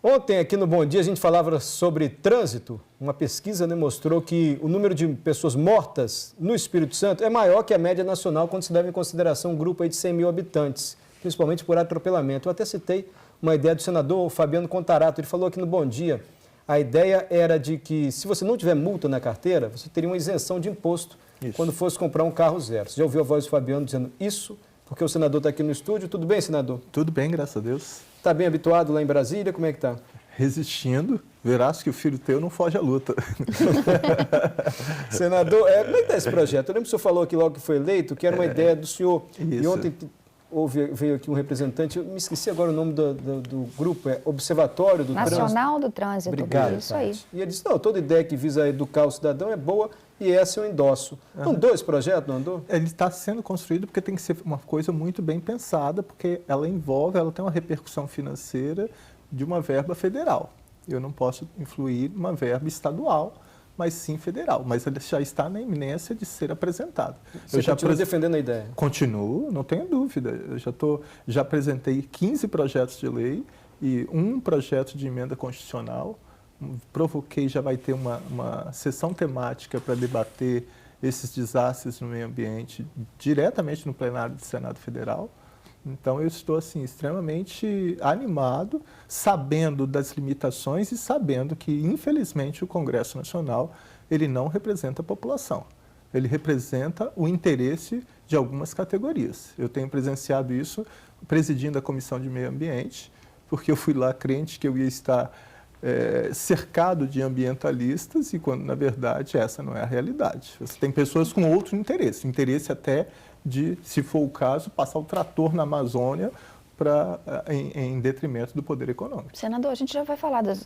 Ontem, aqui no Bom Dia, a gente falava sobre trânsito. Uma pesquisa demonstrou que o número de pessoas mortas no Espírito Santo é maior que a média nacional quando se leva em consideração um grupo aí de 100 mil habitantes, principalmente por atropelamento. Eu até citei uma ideia do senador Fabiano Contarato. Ele falou aqui no Bom Dia, a ideia era de que se você não tiver multa na carteira, você teria uma isenção de imposto quando fosse comprar um carro zero. Você já ouviu a voz do Fabiano dizendo isso? Porque o senador está aqui no estúdio. Tudo bem, senador? Tudo bem, graças a Deus. Está bem habituado lá em Brasília? Como é que está? Resistindo, verás que o filho teu não foge à luta. Senador, como é que está esse projeto? Eu lembro que o senhor falou aqui logo que foi eleito, que era uma ideia do senhor. Isso. E ontem veio aqui um representante, eu me esqueci agora o nome do grupo, é Observatório do Trânsito. Nacional do Trânsito. Obrigado, isso aí. E ele disse, não, toda ideia que visa educar o cidadão é boa e essa eu endosso. Andou esse projeto, não andou? Ele está sendo construído porque tem que ser uma coisa muito bem pensada, porque ela tem uma repercussão financeira de uma verba federal. Eu não posso influir numa verba estadual, mas sim federal. Mas ele já está na iminência de ser apresentado. Você continua defendendo a ideia? Continuo, não tenho dúvida. Eu já apresentei 15 projetos de lei e um projeto de emenda constitucional. Provoquei, já vai ter uma sessão temática para debater esses desastres no meio ambiente diretamente no plenário do Senado Federal. Então, eu estou assim, extremamente animado, sabendo das limitações e sabendo que, infelizmente, o Congresso Nacional ele não representa a população. Ele representa o interesse de algumas categorias. Eu tenho presenciado isso presidindo a Comissão de Meio Ambiente, porque eu fui lá crente que eu ia estar cercado de ambientalistas e quando, na verdade, essa não é a realidade. Você tem pessoas com outro interesse até de, se for o caso, passar o trator na Amazônia em detrimento do poder econômico. Senador, a gente já vai falar de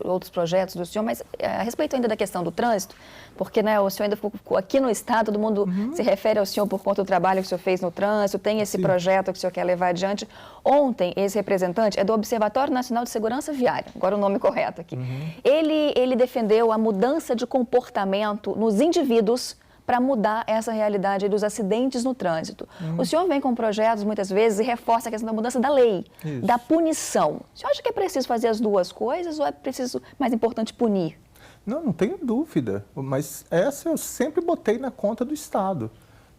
outros projetos do senhor, mas a respeito ainda da questão do trânsito, porque o senhor ainda ficou aqui no Estado, todo mundo se refere ao senhor por conta do trabalho que o senhor fez no trânsito, tem esse projeto que o senhor quer levar adiante. Ontem, esse representante é do Observatório Nacional de Segurança Viária, agora o nome correto aqui. Ele defendeu a mudança de comportamento nos indivíduos para mudar essa realidade dos acidentes no trânsito. O senhor vem com projetos, muitas vezes, e reforça a questão da mudança da lei, da punição. O senhor acha que é preciso fazer as duas coisas ou é preciso, mais importante, punir? Não tenho dúvida, mas essa eu sempre botei na conta do Estado.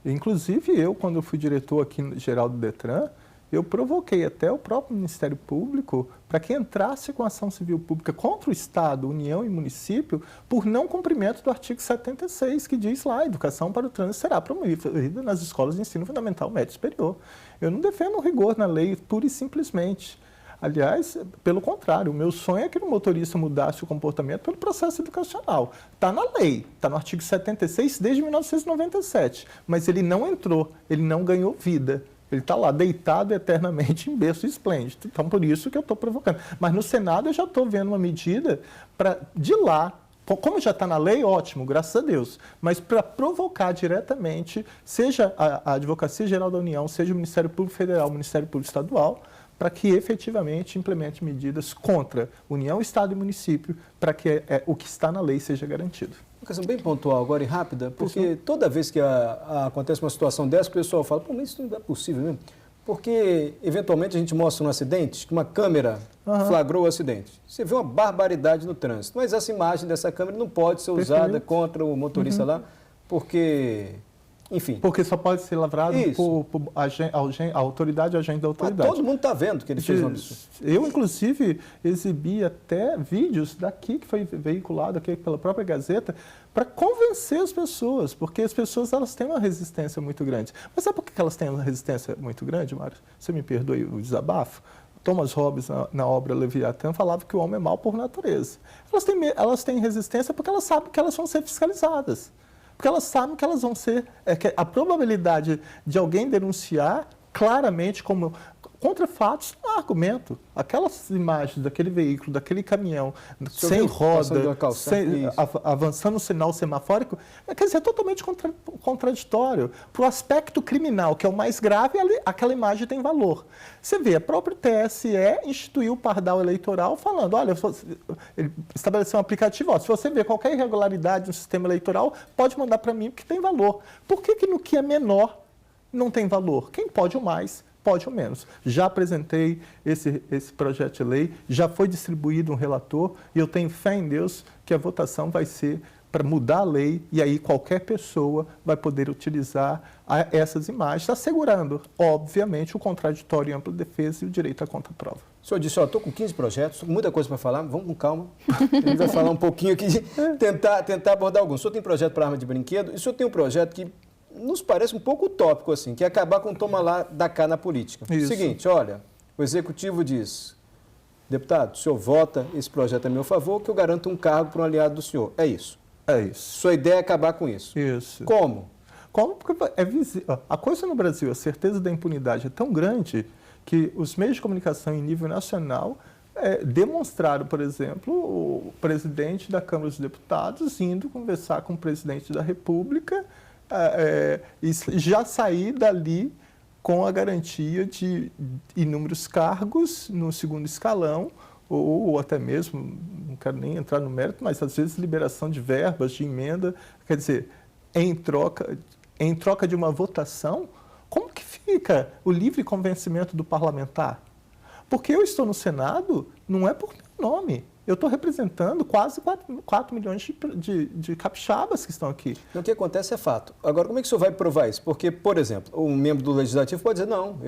Inclusive, eu, quando eu fui diretor aqui geral do Detran, eu provoquei até o próprio Ministério Público para que entrasse com ação civil pública contra o Estado, União e município por não cumprimento do artigo 76, que diz lá, a educação para o trânsito será promovida nas escolas de ensino fundamental, médio e superior. Eu não defendo o rigor na lei, pura e simplesmente. Aliás, pelo contrário, o meu sonho é que o motorista mudasse o comportamento pelo processo educacional. Está na lei, está no artigo 76 desde 1997, mas ele não entrou, ele não ganhou vida. Ele está lá, deitado eternamente em berço esplêndido. Então, por isso que eu estou provocando. Mas no Senado eu já estou vendo uma medida para, de lá, como já está na lei, ótimo, graças a Deus, mas para provocar diretamente, seja a Advocacia Geral da União, seja o Ministério Público Federal, o Ministério Público Estadual, para que efetivamente implemente medidas contra União, Estado e município, para que o que está na lei seja garantido. Uma questão bem pontual agora e rápida, porque toda vez que acontece uma situação dessa, o pessoal fala, pô, mas isso não é possível mesmo. Porque, eventualmente, a gente mostra um acidente, que uma câmera flagrou o acidente. Você vê uma barbaridade no trânsito, mas essa imagem dessa câmera não pode ser usada contra o motorista lá, porque... Enfim. Porque só pode ser lavrado por a autoridade, agente da autoridade. Mas todo mundo está vendo que ele fez um absurdo. Eu, inclusive, exibi até vídeos daqui, que foi veiculado aqui pela própria Gazeta, para convencer as pessoas, porque as pessoas elas têm uma resistência muito grande. Mas sabe por que elas têm uma resistência muito grande, Mário? Você me perdoe o desabafo? Thomas Hobbes, na obra Leviatã, falava que o homem é mau por natureza. Elas têm resistência porque elas sabem que elas vão ser fiscalizadas. Porque elas sabem que elas vão ser... que a probabilidade de alguém denunciar claramente como contra fatos é um argumento. Aquelas imagens daquele veículo, daquele caminhão, sem roda, avançando no sinal semafórico, quer dizer, é totalmente contraditório. Para o aspecto criminal, que é o mais grave, aquela imagem tem valor. Você vê, a própria TSE instituiu o pardal eleitoral falando, olha, ele estabeleceu um aplicativo, se você vê qualquer irregularidade no sistema eleitoral, pode mandar para mim, porque tem valor. Por que no que é menor não tem valor? Quem pode o mais pode ou menos. Já apresentei esse projeto de lei, já foi distribuído um relator e eu tenho fé em Deus que a votação vai ser para mudar a lei e aí qualquer pessoa vai poder utilizar essas imagens, assegurando, obviamente, o contraditório e ampla defesa e o direito à contraprova. O senhor disse, estou com 15 projetos, estou com muita coisa para falar, vamos com calma. A gente vai falar um pouquinho aqui, tentar abordar alguns. O senhor tem projeto para arma de brinquedo e o senhor tem um projeto que nos parece um pouco utópico, assim, que é acabar com o toma lá da cá na política. Isso. Seguinte, olha, o executivo diz, deputado, o senhor vota esse projeto a meu favor, que eu garanto um cargo para um aliado do senhor. É isso. É isso. Sua ideia é acabar com isso. Isso. Como? Como? Porque é visível. A coisa no Brasil, a certeza da impunidade é tão grande que os meios de comunicação em nível nacional demonstraram, por exemplo, o presidente da Câmara dos Deputados indo conversar com o presidente da República e já sair dali com a garantia de inúmeros cargos no segundo escalão, ou até mesmo, não quero nem entrar no mérito, mas às vezes liberação de verbas, de emenda, quer dizer, em troca de uma votação, como que fica o livre convencimento do parlamentar? Porque eu estou no Senado, não é por meu nome, eu estou representando quase 4 milhões de capixabas que estão aqui. O que acontece é fato. Agora, como é que o senhor vai provar isso? Porque, por exemplo, um membro do Legislativo pode dizer, não,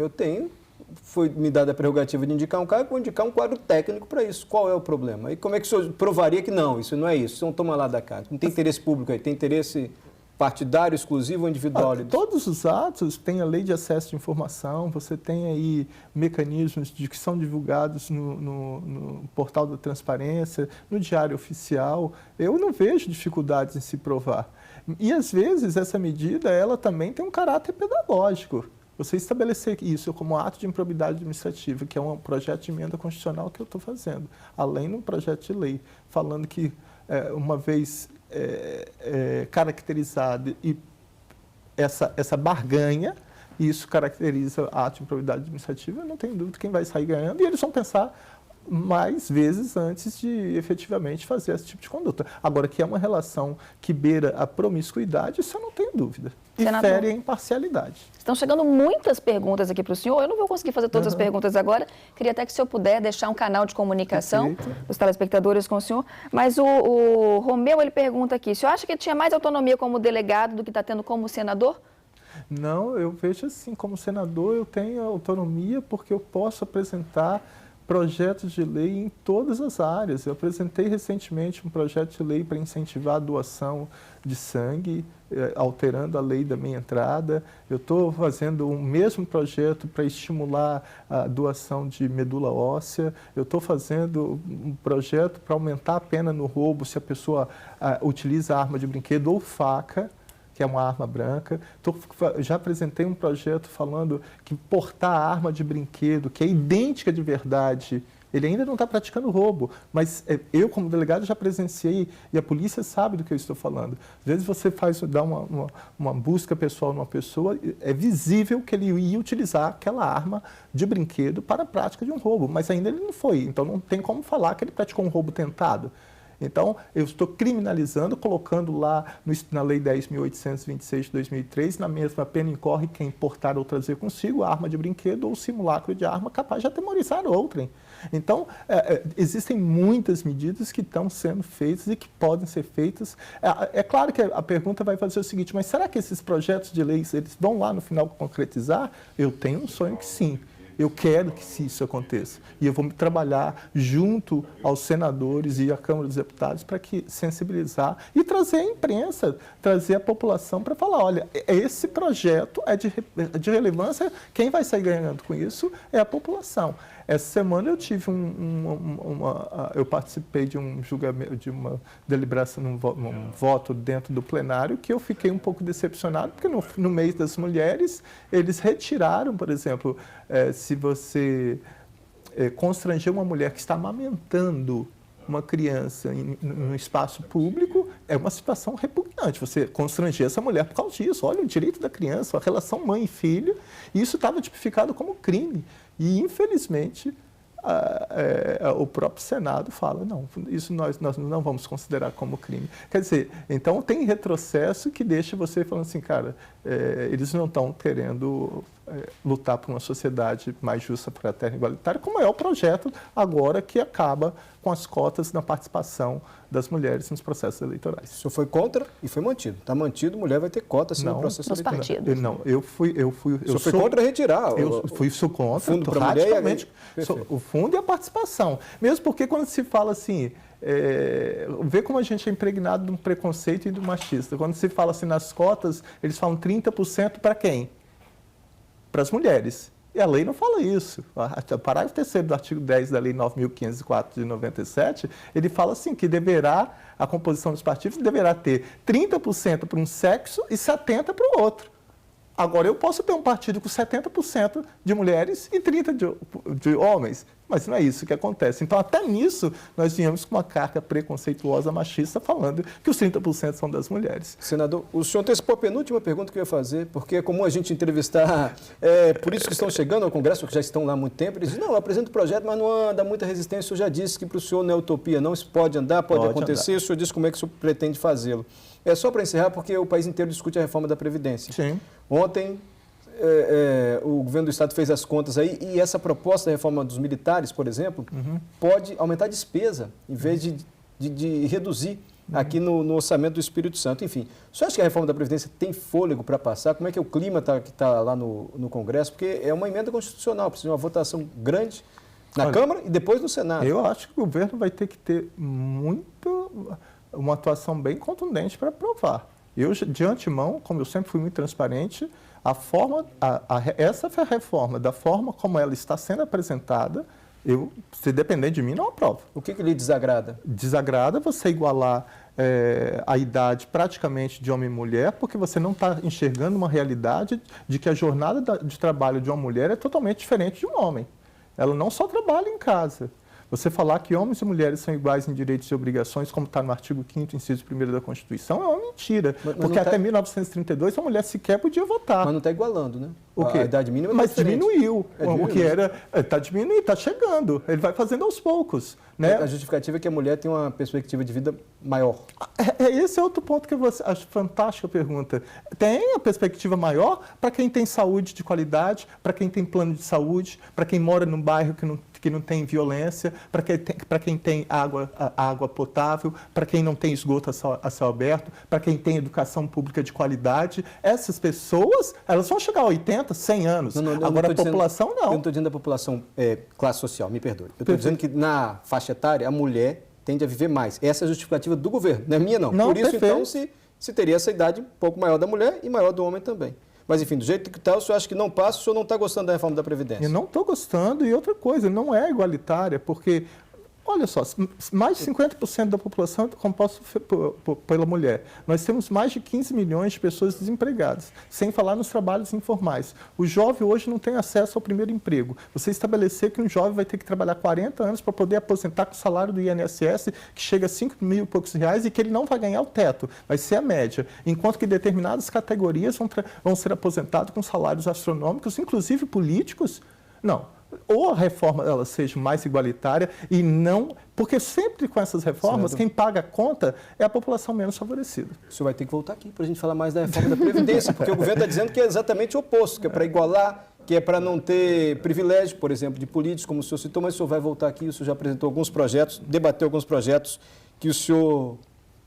foi me dada a prerrogativa de indicar um cargo, vou indicar um quadro técnico para isso. Qual é o problema? E como é que o senhor provaria que não, isso não é isso, isso não toma lá da cá? Não tem interesse público aí, tem interesse partidário, exclusivo ou individual? Todos os atos têm a lei de acesso de informação, você tem aí mecanismos que são divulgados no portal da transparência, no diário oficial. Eu não vejo dificuldades em se provar. E, às vezes, essa medida ela também tem um caráter pedagógico. Você estabelecer isso como ato de improbidade administrativa, que é um projeto de emenda constitucional que eu estou fazendo, além de um projeto de lei, falando que, uma vez caracterizado e essa barganha, isso caracteriza ato de improbidade administrativa, eu não tenho dúvida quem vai sair ganhando, e eles vão pensar mais vezes antes de efetivamente fazer esse tipo de conduta. Agora, que é uma relação que beira a promiscuidade, isso eu não tenho dúvida. E fere a imparcialidade. Estão chegando muitas perguntas aqui para o senhor. Eu não vou conseguir fazer todas as perguntas agora. Queria até que o senhor puder deixar um canal de comunicação dos telespectadores com o senhor. Mas o Romeu, ele pergunta aqui, o senhor acha que ele tinha mais autonomia como delegado do que está tendo como senador? Não, eu vejo assim, como senador eu tenho autonomia porque eu posso apresentar projetos de lei em todas as áreas. Eu apresentei recentemente um projeto de lei para incentivar a doação de sangue, alterando a lei da meia entrada. Eu estou fazendo o mesmo projeto para estimular a doação de medula óssea. Eu estou fazendo um projeto para aumentar a pena no roubo se a pessoa utiliza arma de brinquedo ou faca, que é uma arma branca. Já apresentei um projeto falando que portar arma de brinquedo, que é idêntica de verdade, ele ainda não está praticando roubo, mas eu, como delegado, já presenciei e a polícia sabe do que eu estou falando. Às vezes você dá uma busca pessoal numa pessoa, é visível que ele ia utilizar aquela arma de brinquedo para a prática de um roubo, mas ainda ele não foi, então não tem como falar que ele praticou um roubo tentado. Então, eu estou criminalizando, colocando lá na Lei 10.826 de 2003, na mesma pena incorre quem portar ou trazer consigo arma de brinquedo ou simulacro de arma capaz de atemorizar outrem. Então, existem muitas medidas que estão sendo feitas e que podem ser feitas. É claro que a pergunta vai fazer o seguinte, mas será que esses projetos de leis eles vão lá no final concretizar? Eu tenho um sonho que sim. Eu quero que isso aconteça. E eu vou trabalhar junto aos senadores e à Câmara dos Deputados para sensibilizar e trazer a imprensa, trazer a população para falar, olha, esse projeto é de relevância, quem vai sair ganhando com isso é a população. Essa semana eu tive eu participei de um julgamento, de uma deliberação, um voto dentro do plenário, que eu fiquei um pouco decepcionado, porque no mês das mulheres, eles retiraram, por exemplo, se você constranger uma mulher que está amamentando uma criança no espaço público, é uma situação repugnante. Você constranger essa mulher por causa disso. Olha, o direito da criança, a relação mãe e filho, e isso estava tipificado como crime. E, infelizmente, o próprio Senado fala, não, isso nós não vamos considerar como crime. Quer dizer, então tem retrocesso que deixa você falando assim, cara, eles não estão querendo lutar por uma sociedade mais justa, fraterna e igualitária, como é o projeto agora que acaba com as cotas na participação das mulheres nos processos eleitorais. O senhor foi contra e foi mantido. Está mantido, mulher vai ter cota assim, no processo nos eleitoral. partidos. Eu sou contra retirar. Sou contra, fundo para radicalmente, mulher o fundo e a participação. Mesmo porque quando se fala assim, vê como a gente é impregnado de um preconceito e de um machista. Quando se fala assim nas cotas, eles falam 30% para quem? Para as mulheres. E a lei não fala isso. O parágrafo 3º do artigo 10 da Lei 9.504 de 97, ele fala assim que a composição dos partidos deverá ter 30% para um sexo e 70% para o outro. Agora, eu posso ter um partido com 70% de mulheres e 30% de homens, mas não é isso que acontece. Então, até nisso, nós viemos com uma carga preconceituosa machista falando que os 30% são das mulheres. Senador, o senhor antecipou a penúltima pergunta que eu ia fazer, porque é comum a gente entrevistar políticos que estão chegando ao Congresso, que já estão lá há muito tempo, eles dizem, não, eu apresento o projeto, mas não anda muita resistência. O senhor já disse que para o senhor não é utopia, não, isso pode andar, pode acontecer, o senhor disse como é que o senhor pretende fazê-lo. É só para encerrar, porque o país inteiro discute a reforma da Previdência. Sim. Ontem, o governo do Estado fez as contas aí e essa proposta da reforma dos militares, por exemplo, pode aumentar a despesa, em vez de reduzir aqui no orçamento do Espírito Santo. Enfim, o senhor acha que a reforma da Previdência tem fôlego para passar? Como é que é o clima que está lá no Congresso? Porque é uma emenda constitucional, precisa de uma votação grande na Câmara e depois no Senado. Eu acho que o governo vai ter que ter uma atuação bem contundente para aprovar. Eu, de antemão, como eu sempre fui muito transparente, essa reforma, da forma como ela está sendo apresentada, se depender de mim, não aprovo. O que lhe desagrada? Desagrada você igualar a idade praticamente de homem e mulher, porque você não está enxergando uma realidade de que a jornada de trabalho de uma mulher é totalmente diferente de um homem. Ela não só trabalha em casa. Você falar que homens e mulheres são iguais em direitos e obrigações, como está no artigo 5º, inciso 1º da Constituição, é uma mentira. Porque até 1932 a mulher sequer podia votar. Mas não está igualando, né? O quê? A idade mínima mas diminuiu. O que era... Está diminuindo, está chegando. Ele vai fazendo aos poucos. Né? A justificativa é que a mulher tem uma perspectiva de vida maior. Esse é outro ponto que eu acho fantástica a pergunta. Tem a perspectiva maior para quem tem saúde de qualidade, para quem tem plano de saúde, para quem mora num bairro que não tem violência, para quem tem água potável, para quem não tem esgoto a céu aberto, para quem tem educação pública de qualidade. Essas pessoas, elas vão chegar a 80, 100 anos. Agora a população não. Eu não estou dizendo a população classe social, me perdoe. Eu estou dizendo que na faixa etária a mulher tende a viver mais. Essa é a justificativa do governo, não é minha não. Por isso, então, se teria essa idade um pouco maior da mulher e maior do homem também. Mas, enfim, do jeito que está, o senhor acha que não passa, o senhor não está gostando da reforma da Previdência? Eu não estou gostando. E outra coisa, não é igualitária, porque, olha só, mais de 50% da população é composta pela mulher. Nós temos mais de 15 milhões de pessoas desempregadas, sem falar nos trabalhos informais. O jovem hoje não tem acesso ao primeiro emprego. Você estabelecer que um jovem vai ter que trabalhar 40 anos para poder aposentar com o salário do INSS, que chega a 5 mil e poucos reais, e que ele não vai ganhar o teto, vai ser a média. Enquanto que determinadas categorias vão ser aposentadas com salários astronômicos, inclusive políticos. Não. Ou a reforma ela seja mais igualitária e não... Porque sempre com essas reformas, quem paga a conta é a população menos favorecida. O senhor vai ter que voltar aqui para a gente falar mais da reforma da Previdência, porque o governo está dizendo que é exatamente o oposto, que é para igualar, que é para não ter privilégio, por exemplo, de políticos, como o senhor citou, mas o senhor vai voltar aqui, o senhor já apresentou alguns projetos, debateu alguns projetos que o senhor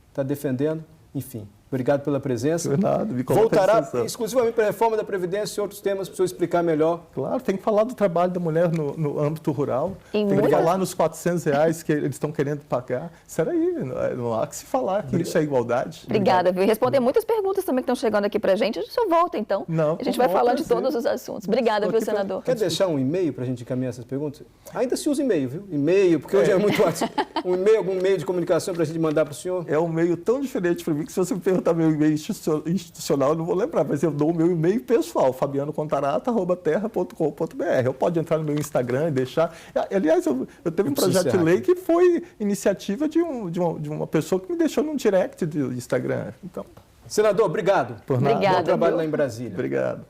está defendendo, enfim. Obrigado pela presença. Por nada, voltará exclusivamente para a reforma da Previdência e outros temas para o senhor explicar melhor. Claro, tem que falar do trabalho da mulher no âmbito rural. Tem que falar nos R$400 que eles estão querendo pagar. Será aí, não há que se falar que isso é igualdade. Obrigada, viu? Responder muitas perguntas também que estão chegando aqui para a gente. O senhor volta, então. Não, a gente vai falar de todos os assuntos. Obrigada, viu, senador? Quer deixar um e-mail para a gente encaminhar essas perguntas? Ainda se usa e-mail, viu? E-mail, porque hoje é muito fácil. Um e-mail, algum meio de comunicação para a gente mandar para o senhor? É um meio tão diferente para mim que se você me perguntar meu e-mail institucional, eu não vou lembrar, mas eu dou o meu e-mail pessoal, fabianocontarata@terra.com.br. Eu pode entrar no meu Instagram e deixar. Aliás, eu teve um projeto de lei que foi iniciativa de uma pessoa que me deixou num direct do Instagram. Então, senador, obrigado. Por nada. Obrigada, bom trabalho lá em Brasília. Obrigado.